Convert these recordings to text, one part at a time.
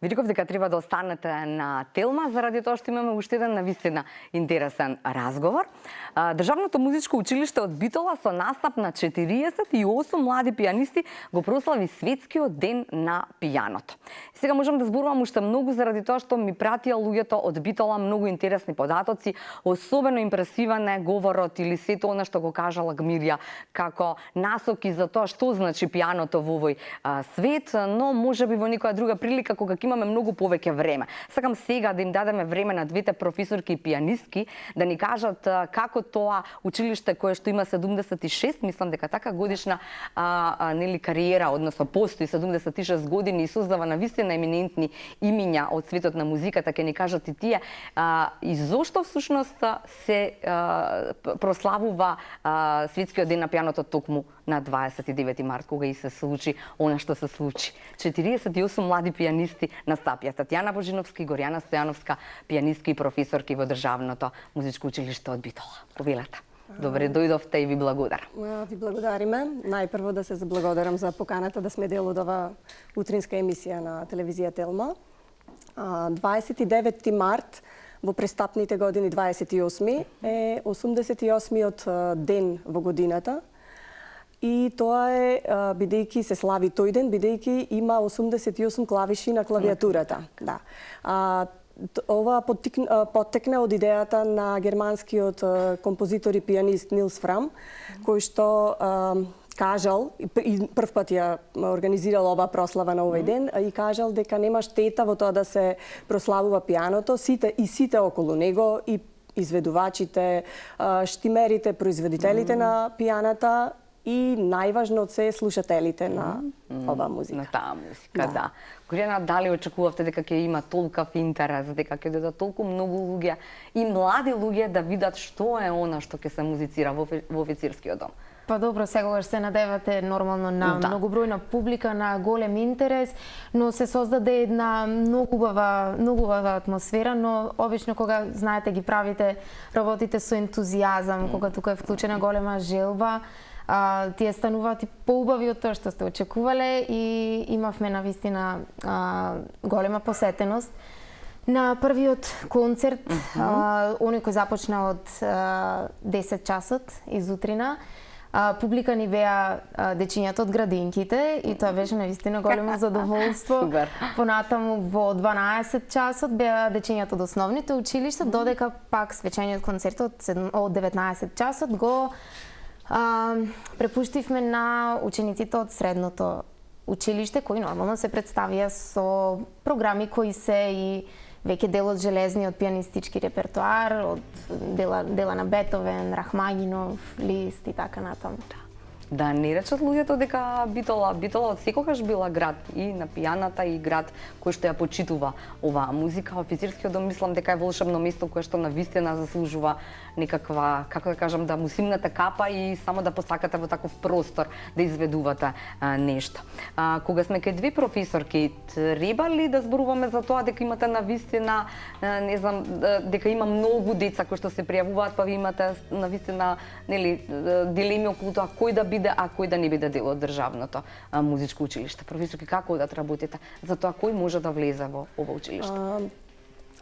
Ви реков дека треба да останете на Телма, заради тоа што имаме уште еден навистина интересен разговор. Државното музичко училиште од Битола со настап на 48 млади пијанисти го прослави светскиот ден на пијаното. Сега можам да зборувам уште многу заради тоа што ми пратија луѓето од Битола многу интересни податоци, особено импресивен е говорот или сето она што го кажала Гмирја како насоки за тоа што значи пијаното во овој свет, но можеби во некоја друга прилика кога ќе имаме многу повеќе време. Сакам сега да им дадеме време на двете професорки и пијанистки да ни кажат како тоа училиште кое што има 76, мислам дека така годишна нели кариера, односно постои 76 години и создава навистина еминентни имиња од светот на музиката, ќе ни кажат и тие и зошто всушност се прославува светскиот ден на пијаното токму на 29 март, кога и се случи она што се случи. 48 млади пијанисти настапија. Татјана Божиновска и Горјана Стојановска, пијанистки и професорки во Државното музичко училиште од Битола. Повелете. Добре дојдовте и ви благодарам. Ви благодариме. Најпрво да се заблагодарам за поканата да сме дел од ова утринска емисија на телевизија Телма. 29 март во престапните години 28 е 88-иот ден во годината. И тоа е, бидејќи се слави тој ден, бидејќи има 88 клавиши на клавиатурата. Да. Ова поттекна од идејата на германскиот композитор и пијанист Нилс Фрам, кој што кажал, и прв пат ја организирал ова прослава на овој ден, и кажал дека нема штета во тоа да се прославува пијаното, сите околу него, и изведувачите, штимерите, производителите на пијаната, и најважно од се слушателите на оваа музика. На таа музика, да. Горјана, дали очекувавте дека ќе има толков интерес, дека ќе додат толку многу луѓе и млади луѓе да видат што е она што ќе се музицира во официрскиот дом? Па добро, сегогаш се надевате нормално на многобројна публика, на голем интерес, но се создаде една многу убава атмосфера, но обично кога, знаете, ги правите работите со ентузијазам, кога тука е вклучена голема желба, тие стануваат и поубави од тоа што сте очекувале и имавме навистина голема посетеност. На првиот концерт, оној кој започна од 10 часот изутрина, публика ни беа дечињата од градинките и тоа беше навистина големо задоволство. Понатаму во 12 часот беа дечињата од основните училишта, додека пак свечениот концерт од 19 часот го препуштивме на учениците од средното училиште, кои нормално се представија со програми кои се и веќе дел од железниот пијанистички репертоар, од дела на Бетовен, Рахманинов, Лист и така натаму. Да не речат луѓето дека Битола од секогаш била град и на пијаната и град кој што ја почитува оваа музика. Официрскиот дом мислам дека е волшебно место кое што навистина заслужува некаква, како да кажам, да му симнете капа и само да посакате во таков простор да изведувате нешто. Кога сме кај две професорки, треба ли да зборуваме за тоа дека имате навистина, не знам, дека има многу деца кои што се пријавуваат, па ви имате навистина, нели, дилеми околу тоа кој да биде, а кој да не биде дел од Државното музичко училиште? Професорки, како да работите за тоа кој може да влезе во ова училиште?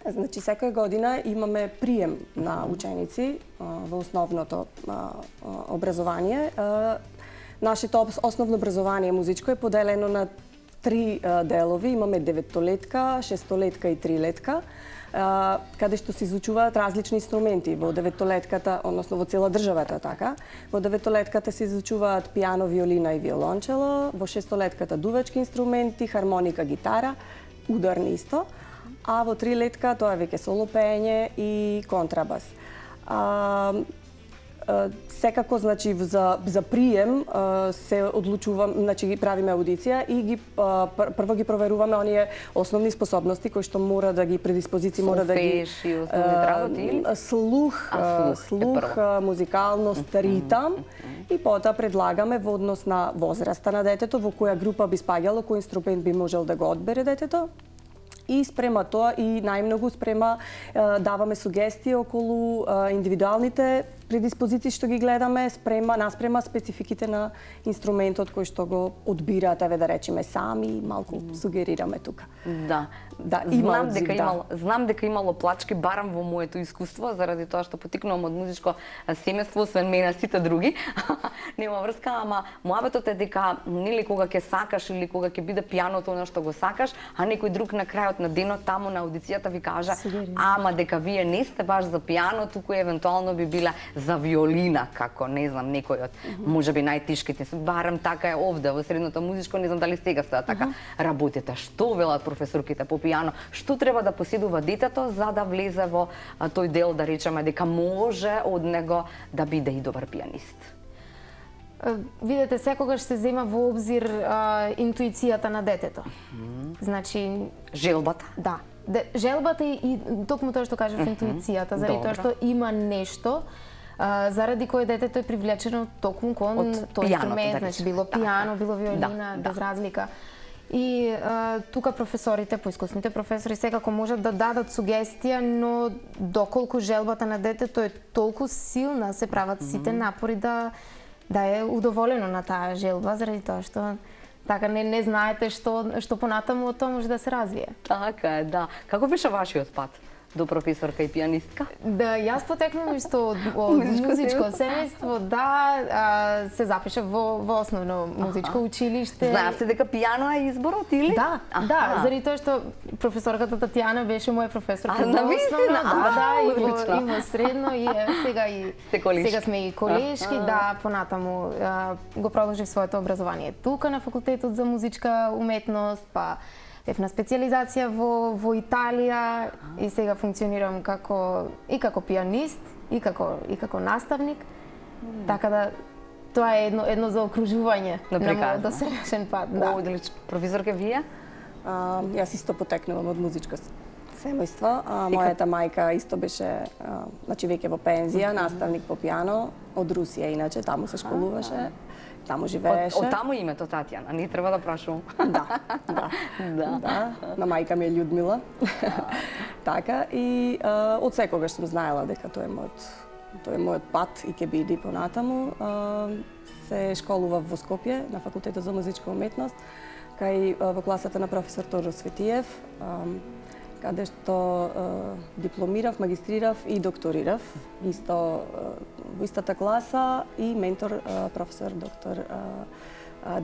Значи, секоја година имаме прием на ученици во основното образование. Нашето основно образование музичко е поделено на 3 делови. Имаме 9-летка, 6-летка и 3-летка, каде што се изучуваат различни инструменти. Во 9-летката, односно во цела државата така, во 9-летката се изучуваат пијано, виолина и виолончело, во 6-летката дувачки инструменти, хармоника, гитара, ударни исто, а во 3-летка тоа е веќе соло пеење и контрабас. Секако, значи, за прием се одлучувам, значи ги правиме аудиција и прво ги проверуваме оние основни способности кои што мора да ги предиспозиции, мора да ги слух, музикалност, ритам, и потоа предлагаме во однос на возраста на детето, во која група би спаѓало, кој инструмент би можел да го одбере детето. И спрема тоа и најмногу спрема даваме сугестии околу индивидуалните предиспозиции што ги гледаме, наспрема спецификите на инструментот кој што го одбираат, еве да речеме сами, малку сугерираме тука. Да. Да, има одзив, знам дека имало плачки, барам во моето искуство, заради тоа што потикнувам од музичко семејство, освен мене сите други. Нема врска, ама муабетот е дека нели кога ќе сакаш или кога ќе биде пијаното она што го сакаш, а некој друг на крајот на денот таму на аудицијата ви кажа, ама дека вие не сте баш за пијано, туку евентуално би била за виолина, како не знам некој од можеби најтишките. Барам така е овде во средното музичко, не знам дали сега стоја така работите. Што велат професорките по пијано? Што треба да поседува детето за да влезе во тој дел, да речеме дека може од него да биде и добар пијанист? Видете, секогаш се зема во обзир интуицијата на детето. Значи, желбата? Да. Желбата и токму тоа што кажав, интуицијата, заради тоа што има нешто заради кое детето е привлечено токму кон тој инструмент, значи било пијано, било виолина, без разлика. И тука професорите, поискусните професори секако можат да дадат сугестија, но доколку желбата на детето е толку силна, се прават сите напори да е удоволено на таа желба, заради тоа што така не знаете што понатаму од тоа може да се развие. Така е, да. Како беше вашиот пат до професорка и пијанистка? Да, јас потекнувам исто од музичко семејство, да, се запишав во основно музичко училиште. Знаевте дека пијано е изборот или? Да, заради тоа што професорката Татјана беше моја професорка во основно, и во средно, и сега сме и колешки, да, понатаму го продолжив своето образование тука на факултетот за музичка уметност, па бев на специјализација во Италија и сега функционирам како пијанист и како наставник. Така да тоа е едно заокружување на мојот досегашен пат. Да. Одлично. Професорка, вие? Јас исто потекнувам од музичко семејство. Мојата мајка исто беше, значи веќе во пензија, наставник по пијано од Русија, иначе таму се школуваше. Таму живееше. Од таму името Татјана, не треба да прашувам. Да. На мајка ми е Људмила. Така, и од секогаш сум знаела дека тој е мојот пат и ќе биде понатаму. Се школував во Скопје на факултетот за музичка уметност, кај во класата на професор Торо Светиев, каде што дипломирав, магистрирав и докторирав исто во истата класа, и ментор професор доктор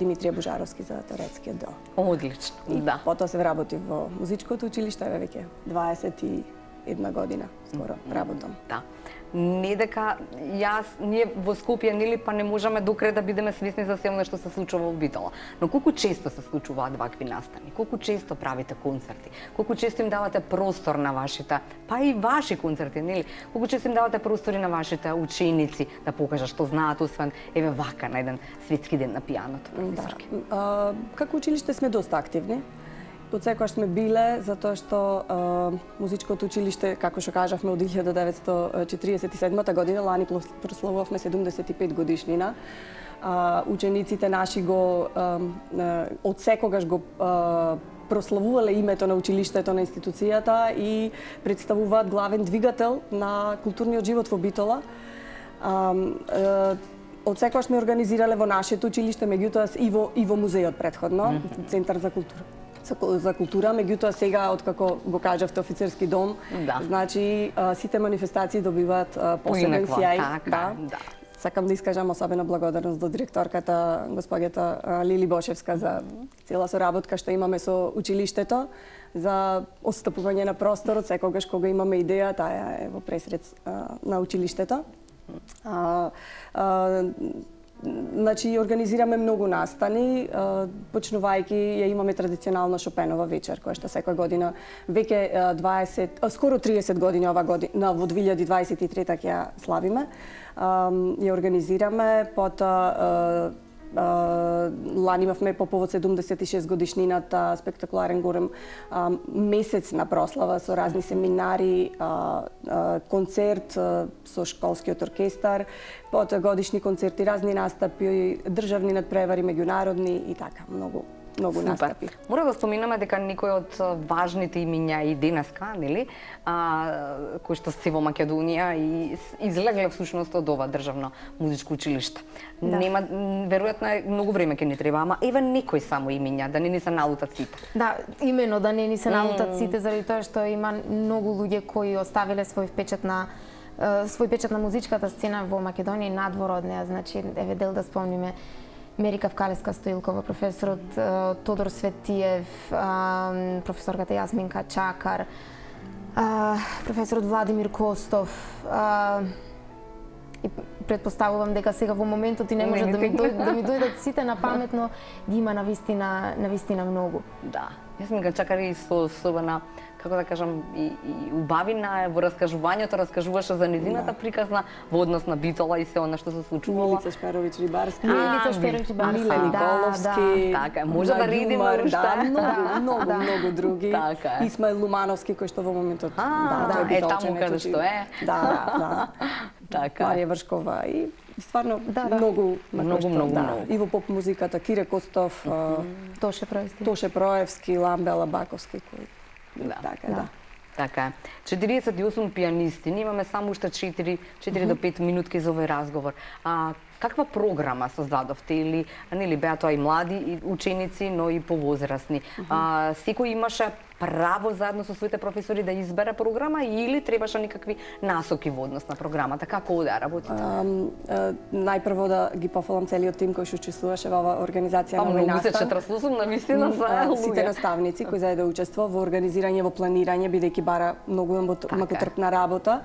Димитрија Бужаровски за теоретскиот дел. Одлично, да. Потоа се вработив во музичкото училиште, веќе 21 година скоро работам. Да. Не дека ние во Скопје нели па не можеме докрај да бидеме свесни за се што се случува во Битола. Но колку често се случуваат вакви настани? Колку често правите концерти? Колку често им давате простор на вашите, па и ваши концерти, нели? Колку често им давате простори на вашите ученици да покажат што знаат, освен еве вака на еден светски ден на пијаното, професорки? Да. Како училиште сме доста активни. Подсекогаш сме биле, затоа што музичкото училиште, како што кажавме, од 1947 година, лани прославувавме 75 годишнина. Учениците наши го од секогаш го прославувале името на училиштето, на институцијата и представуваат главен двигател на културниот живот во Битола. Од секогаш сме организирале во нашето училиште, меѓутоа и во музеот претходно, Центар за култура, меѓутоа сега откако го кажавте офицерски дом, значи сите манифестации добиваат посебен сјај. Да. Сакам да искажам особена благодарност до директорката госпоѓата Лили Бошевска за цела соработка што имаме со училиштето, за отстапување на просторот секогаш кога имаме идеја, таа е во пресред на училиштето. Значи, организираме многу настани, почнувајќи ја имаме традиционална Шопенова вечер, која што секоја година, веќе скоро 30 години ова година, во 2023 ќе ја славиме. Ја организираме, потоа лани имавме по повод 76 годишнината спектакуларен голем месец на прослава со разни семинари, концерт со школскиот оркестар, потоа годишни концерти, разни настапи, државни надпревари, меѓународни и така, многу многу Супер. настапи. Мора да споминаме дека некои од важните имиња и денеска, нели, кои што се во Македонија и излегле всушност од ова државно музичко училиште. Да. Нема, веројатно е многу време ќе ни треба, ама еве некои само имиња, да не ни се налутат сите. Да, имено да не ни се налутат сите, заради тоа што има многу луѓе кои оставиле свој печат на музичката сцена во Македонија и надвор од неа. Значи, еве дел да спомниме Мерика Вкалеска Стоилкова, професорот Тодор Светиев, професорката Јасминка Чакар, професорот Владимир Костов, и предпоставувам дека сега во моментот и не може да ми дојдат сите на памет, но ги има навистина многу. Да. Јасминка Чакар и со особена, како да кажам, и убавина во раскажувањето, раскажуваше за незината приказна во однос на Битола и се она што се случувало. Милица Шперовиќ Рибарски, Милица Шперовиќ Рибарски, Миле Николовски, Така, може да редиме уште. Многу други. Така е. Исмаил Лумановски кој што во моментот е таму каде што е. Да. Така. Марија Вршкова и стварно многу. И во поп музиката Кире Костов, Тоше Проевски, Ламбела Баковски кој. Да. Така е. 48 пианисти, ние имаме само уште 4 до 5 минутки за овој разговор. Каква програма создадовте или нели беа тоа и млади и ученици, но и повозрасни? Секој имаше право заедно со своите професори да избере програма или требаше некакви насоки во однос на програмата? Како одеа работите? Најпрво да ги пофалам целиот тим кој што учествуваше во оваа организација на овој настан. 48 на вистина за сите наставници кои заедно учествува во организирање, во планирање, бидејќи бара многу макотрпна работа.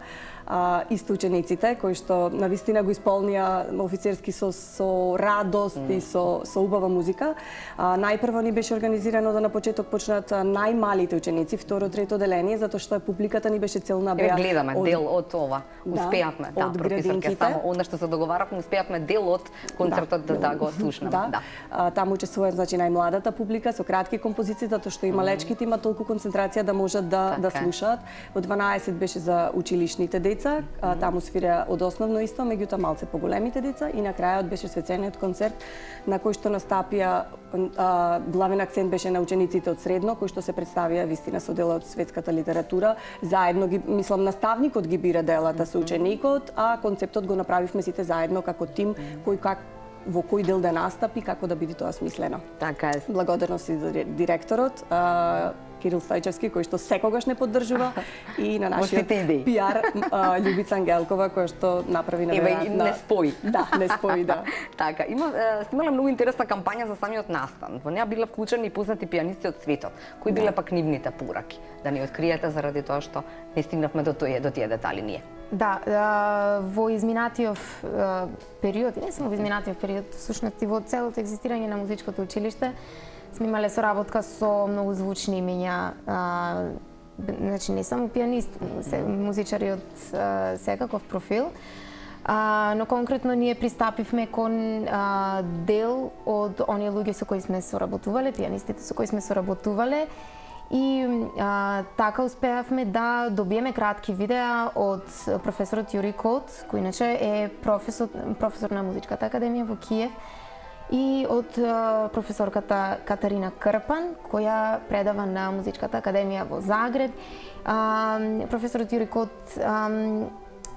Исто учениците кои што на вистина го исполнија офицерски со радост и со убава музика. Најпрво ни беше организирано да на почеток почнат најмалите ученици, второ, трето деление, затоа што публиката ни беше целна беа. Гледаме дел од ова. Успеавме, од професорке, само она што се договаравме, успеавме дел од концертот да го слушнеме. Таму учествува значи најмладата публика со кратки композиции, затоа што и малечките има толку концентрација да можат да слушаат. Во 12 беше за училишните деца, таму свиреа од основно исто, меѓутоа малце поголемите деца и на крајот беше свечениот концерт на кој што настапија главен акцент беше на учениците од средно кои што се представија вистина со дела од светската литература. Заедно ги мислам наставникот ги бира делата со ученикот, а концептот го направивме сите заедно како тим во кој дел да настапи, како да биде тоа смислено. Така е. Благодарности за директорот Кирил Стојчевски, кој што секогаш не поддржува, и на нашиот пиар Љубица Ангелкова, која што направи неверојатно. Не спои. Не спои, да. Така, имале многу интересна кампања за самиот настан. Во неа биле вклучени и познати пианисти од светот. Кои биле пак нивните пораки? Да ни откриете заради тоа што не стигнавме до тие детали ние. Да, во изминатиот период, и не само во изминатиот период, всушност и во целото екзистирање на музичкото училиште, сме имале соработка со многу звучни имиња, значи не само пианисти, музичари од секаков профил, но конкретно ние пристапивме кон дел од оние луѓе со кои сме соработувале, пианистите со кои сме соработувале, и така успеавме да добиеме кратки видеа од професорот Јури Кот, кој иначе е професор на Музичката академија во Киев, и од професорката Катарина Крпан, која предава на Музичката академија во Загреб. Професорот Јури Кот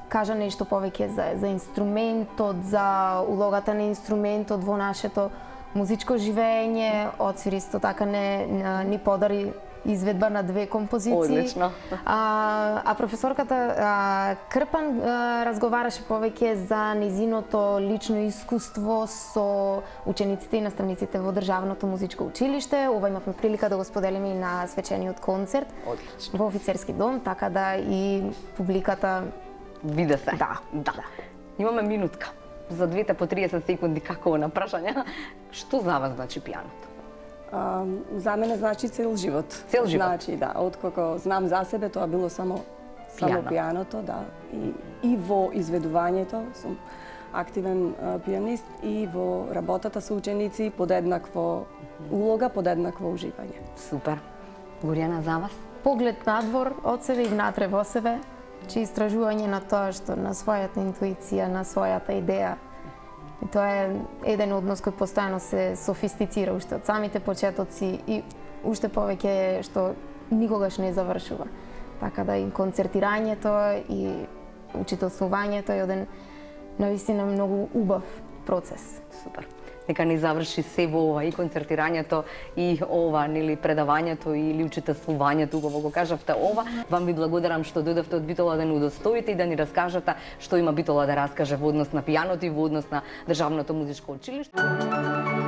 кажа нешто повеќе за инструментот, за улогата на инструментот во нашето музичко живење, одсвири исто така ни подари изведба на 2 композиции. Одлично. А професорката Крпан разговараше повеќе за незиното лично искуство со учениците и наставниците во Државното музичко училиште. Ова имавме прилика да го споделиме и на свечениот концерт во Офицерски дом, така да и публиката виде се. Да. Имаме минутка за 2 по 30 секунди како на прашање. Што за вас значи пианото? За мене значи цел живот. Цел живот. Значи, да, откако знам за себе, тоа било само пианото, да. И во изведувањето сум активен пианист и во работата со ученици подеднакво улога, подеднакво уживање. Супер. Горјана, за вас? Поглед надвор од себе и внатре во себе, че истражување на тоа што на својата интуиција, на својата идеја И тоа е еден однос кој постојано се софистицира уште од самите почетоци и уште повеќе е што никогаш не завршува. Така да и концертирањето и учителствувањето е еден навистина многу убав процес. Супер. Нека ни заврши се во ова, и концертирањето, и ова, нели, предавањето или учителствувањето, убаво го кажавте ова. Вам ви благодарам што дојдовте од Битола да ни удостоите и да ни раскажете што има Битола да раскаже во однос на пијаното и во однос на Државното музичко училиште.